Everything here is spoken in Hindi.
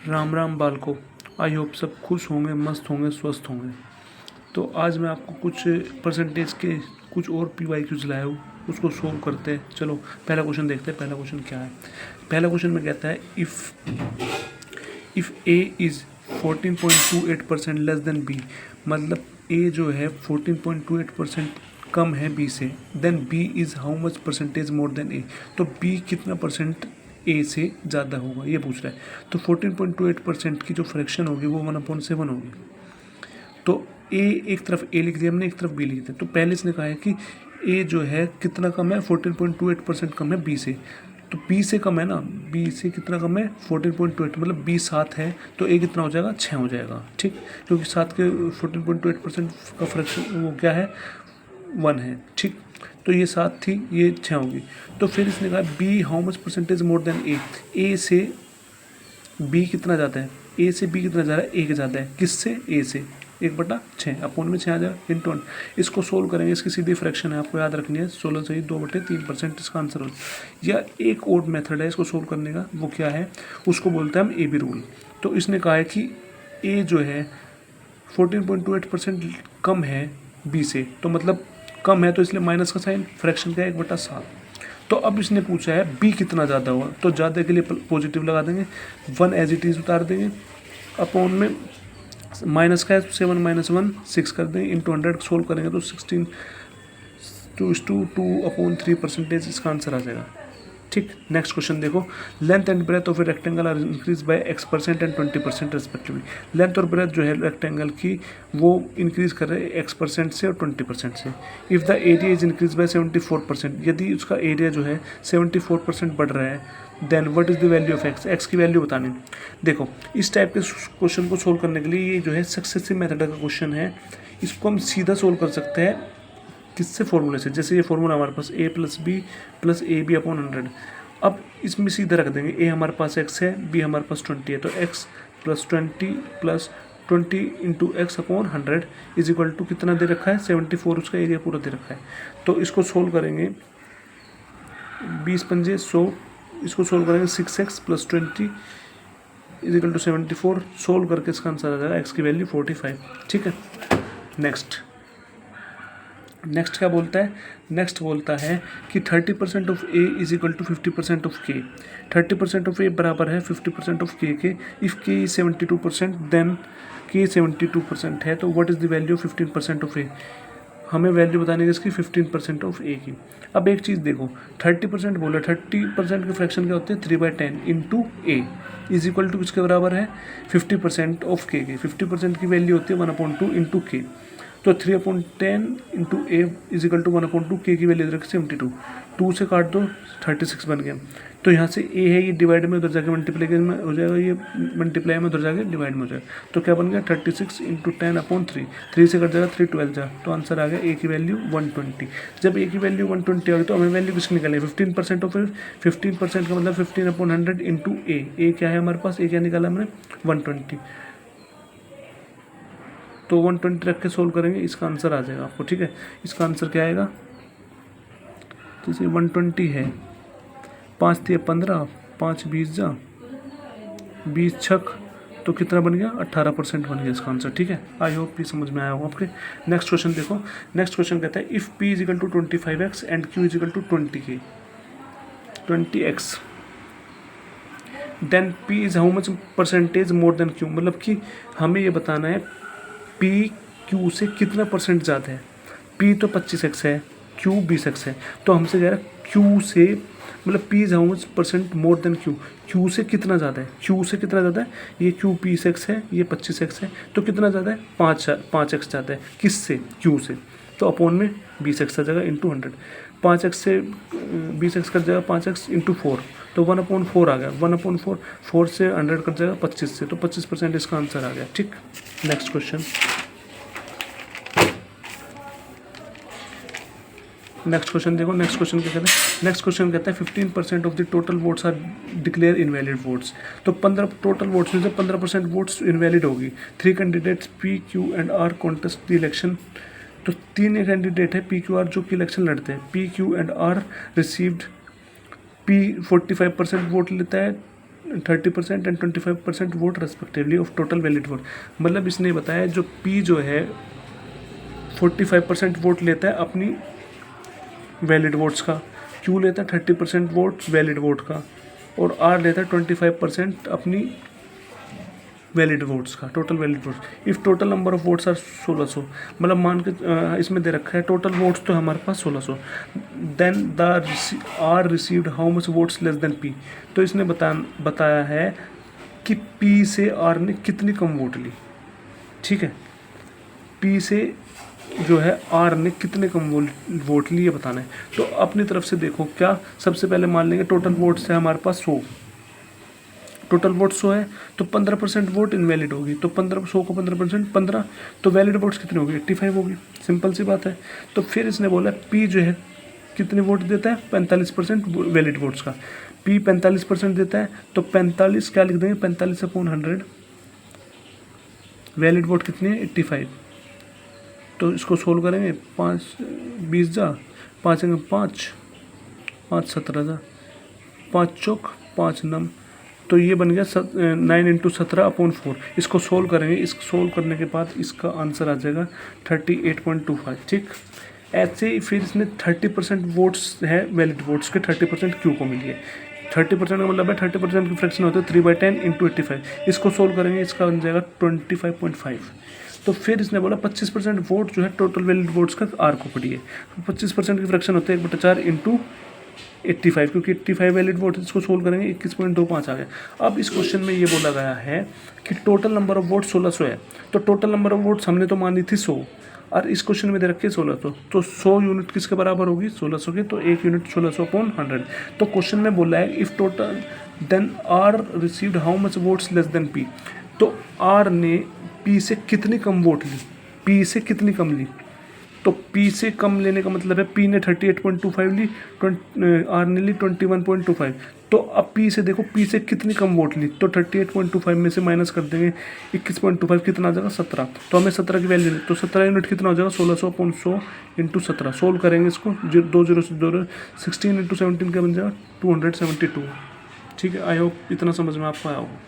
Ram Ram BALCO, I hope सब खुश होंगे, मस्त होंगे, स्वस्थ होंगे। तो आज मैं आपको कुछ परसेंटेज के कुछ और PYQs लाया हूँ, उसको सोल्व करते हैं। चलो पहला क्वेश्चन देखते हैं। पहला क्वेश्चन क्या है? पहला क्वेश्चन में कहता है if A is 14.28% less than B, मतलब A जो है 14.28% कम है B से, then B is how much percentage more than A, तो B कितना परसेंट A से ज़्यादा होगा, ये पूछ रहा है। तो 14.28% की जो फ्रैक्शन होगी वो 1/7 होगी। तो A एक तरफ A लिख दिया हमने, एक तरफ B लिख दिया। तो पहले इसने कहा है कि A जो है कितना कम है, 14.28% कम है B से। तो B से कम है ना, B से कितना कम है, 14.28, मतलब B 7 है, तो A कितना हो जाएगा, 6 हो जाएगा। ठीक, क्योंकि 7 के 14.28% का फ्रैक्शन वो क्या है, 1 है। ठीक, तो ये 7 थी, ये 6 होगी। तो फिर इसने कहा B how much percentage more than A, A से B कितना ज़्यादा है, A से B कितना ज़्यादा है, 1 ज़्यादा है। किससे, A से, 1/6 अपोन में 6 आ जाएगा इंटू 1। इसको सोल्व करेंगे, इसकी सीधी फ्रैक्शन है, आपको याद रखनी है, 16 सही 2/3% इसका आंसर हो। या एक और मेथड है इसको सोल्व करने का, वो क्या है, उसको बोलते हैं हम AB रूल। तो इसने कहा है कि A जो है 14.28% कम है B से, तो मतलब कम है, तो इसलिए माइनस का साइन, फ्रैक्शन का 1/7। तो अब इसने पूछा है B कितना ज़्यादा हुआ, तो ज़्यादा के लिए पॉजिटिव लगा देंगे, 1 एज इट इज़ उतार देंगे, अपोन में माइनस का है 7 - 1 6 कर देंगे, इंटू 100 सोल्व करेंगे तो 16 2/3% इसका आंसर आ जाएगा। ठीक, नेक्स्ट क्वेश्चन देखो। Length and breadth of a rectangle are increase by X% and 20% respectively. Length और ब्रेथ जो है रेक्टेंगल की वो इंक्रीज कर रहे हैं X% से और 20% से। If the area is increase by 74%, यदि उसका एरिया जो है 74% बढ़ रहा है, then what is the value of X, X की वैल्यू बतानी। देखो इस टाइप के क्वेश्चन को सोल्व करने के लिए ये जो है सक्सेसिव मेथड का क्वेश्चन है, इसको हम सीधा सोल्व कर सकते हैं किससे, फॉर्मूले से। जैसे ये फॉर्मूला हमारे पास A + B + AB/100। अब इसमें सीधा रख देंगे, A हमारे पास x है, B हमारे पास 20 है, तो x + 20 into x/100 is equal to कितना दे रखा है, 74, उसका एरिया पूरा दे रखा है। तो इसको सोल्व करेंगे, 20 पंजे 100, इसको सोल्व करेंगे 6x + 20 is equal to 74, solve करके इसका आंसर आ जाएगा x की वैल्यू 45। ठीक है, नेक्स्ट क्या बोलता है, नेक्स्ट बोलता है कि 30% of A is equal to 50% of K। 30% of A बराबर है 50% ऑफ K के। If K is 72% then K 72% है, तो what is the value of 15% of A, हमें वैल्यू बताने की इसकी 15% ऑफ A की। अब एक चीज़ देखो, 30% बोला, 30% के फ्रैक्शन क्या होते हैं, 3/10 into A is equal to किसके बराबर है, 50% ऑफ K के। 50% की वैल्यू होती है 1/2 इंटू K, तो 3/10 into A is equal to 1/2, K की वैल्यू रखी 72, 2 से काट दो 36 बन गया। तो यहाँ से A है, ये डिवाइड में उधर जाके मल्टीप्लाई में हो जाएगा, ये मल्टीप्लाई में उधर जाके डिवाइड में हो जाएगा, तो क्या बन गया 36 इंटू 10/3, 3 से कट जाएगा 3 12 जा, तो आंसर आ गया A की वैल्यू 120। जब A की वैल्यू 120 होगी तो हमें वैल्यू किसकी निकालें, 15% ऑफ 15% का मतलब 15/100 इंटू A क्या है हमारे पास, A क्या निकाला हमने 120, तो 120 रख के सोल्व करेंगे, इसका आंसर आ जाएगा आपको। ठीक है, इसका आंसर क्या आएगा, जैसे 120 है, 5 × 15, 5 × 20 जा 20 छक, तो कितना बन गया, 18% बन गया इसका आंसर। ठीक है, आई होप ये समझ में आया होगा आपके। नेक्स्ट क्वेश्चन देखो, नेक्स्ट क्वेश्चन कहता है if P is equal to 25x and Q is equal to 20x, then P is how much percentage more than Q, मतलब कि हमें ये बताना है P Q से कितना परसेंट ज़्यादा है। P तो 25x है, Q 20x है, तो हमसे कह रहा है Q से, मतलब P is how much percent more than Q, Q से कितना ज़्यादा है, Q से कितना ज़्यादा है, ये Q 20x है, ये 25x है, तो कितना ज़्यादा है, 5x ज़्यादा है, किससे, Q से, तो अपोन में 20x आ जाएगा इंटू 100, 5x से 20x कट जाएगा, 5x इंटू 4, तो 1/4 आ गया, 1/4, 4 से 100 कट जाएगा 25 से, तो 25% इसका आंसर आ गया। ठीक, नेक्स्ट क्वेश्चन, नेक्स्ट क्वेश्चन देखो, नेक्स्ट क्वेश्चन क्या कहता है, नेक्स्ट क्वेश्चन कहता है 15% of the total votes are declare invalid votes, तो 15 टोटल वोट्स में से 15% वोट्स इनवैलिड होगी। 3 candidates P Q and R contest the election, तो 3 कैंडिडेट है P Q R जो कि इलेक्शन लड़ते हैं। P Q and R received, P 45% vote लेता है, 30% and 25% vote respectively of total valid vote. मतलब इसने बताया जो P जो है 45% वोट लेता है अपनी वैलिड वोट्स का, Q लेता है 30% वोट वैलिड वोट का, और R लेता है 25% अपनी वैलिड वोट्स का, total valid votes. If total number of votes are 1600, मतलब मान के इसमें दे रखा है टोटल वोट्स तो हमारे पास 1600, then the R received how much votes less than P। तो इसने बताया है कि P से R ने कितनी कम वोट ली। ठीक है, P से जो है R ने कितने कम वोट लिए बताना है। तो अपनी तरफ से देखो, क्या सबसे पहले मान लेंगे टोटल वोट्स है हमारे पास 100, टोटल वोट 100 है तो 15% वोट इनवैलिड होगी, तो 100 को 15% 15, तो वैलिड वोट्स कितने होगी 85 होगी, सिंपल सी बात है। तो फिर इसने बोला P जो है कितने वोट देता है 45% वैलिड वोट्स का, P 45% देता है, तो 45 क्या लिख देंगे 45/100, वैलिड वोट कितने हैं 85। तो इसको सोल्व करेंगे, 5 20 जा 5 5 5 17 जा 5 चौक 5 9, तो ये बन गया 9 × 17/4। इसको सोल्व करेंगे, इसको सोल्व करने के बाद इसका आंसर आ जाएगा 38.25। ठीक, ऐसे ही फिर इसने 30% वोट्स है वैलिड वोट्स के, 30% क्यू को मिली है। 30% का मतलब है 30% की फ्रैक्शन होते हैं 3/10 × 85। इसको सोल्व करेंगे, इसका बन जाएगा 25.5। तो फिर इसने बोला 25% वोट जो है टोटल वैलिड वोट्स का आर को पड़ी है, 25% की फ्रैक्शन होते हैं 1/4 × 85, क्योंकि 85 वैलिड वोट, इसको सोल्व करेंगे 21.25 आ गया। अब इस क्वेश्चन में ये बोला गया है कि टोटल नंबर ऑफ वोट 1600 है, तो टोटल नंबर ऑफ वोट्स हमने तो मानी थी 100, और इस क्वेश्चन में दे रखी है 1600, तो 100 यूनिट किसके बराबर होगी 1600 के, तो 1 यूनिट 1600/100। तो क्वेश्चन में बोला है if total then R received how much votes less than P। तो आर ने P से कितनी कम वोट ली, P से कितनी कम ली, तो P से कम लेने का मतलब है P ने 38.25 ली, R ने ली 21.25। तो अब P से देखो P से कितनी कम वोट ली, तो 38.25 में से माइनस कर देंगे 21.25, कितना आ जाएगा 17। तो हमें 17 की वैल्यू, तो 17 यूनिट कितना हो जाएगा 1600/100 × 17। सोल्व करेंगे इसको, 2 0 से 2 16 × 17 का बन जाएगा 272। ठीक है, आई होप इतना समझ में आपको आया होगा।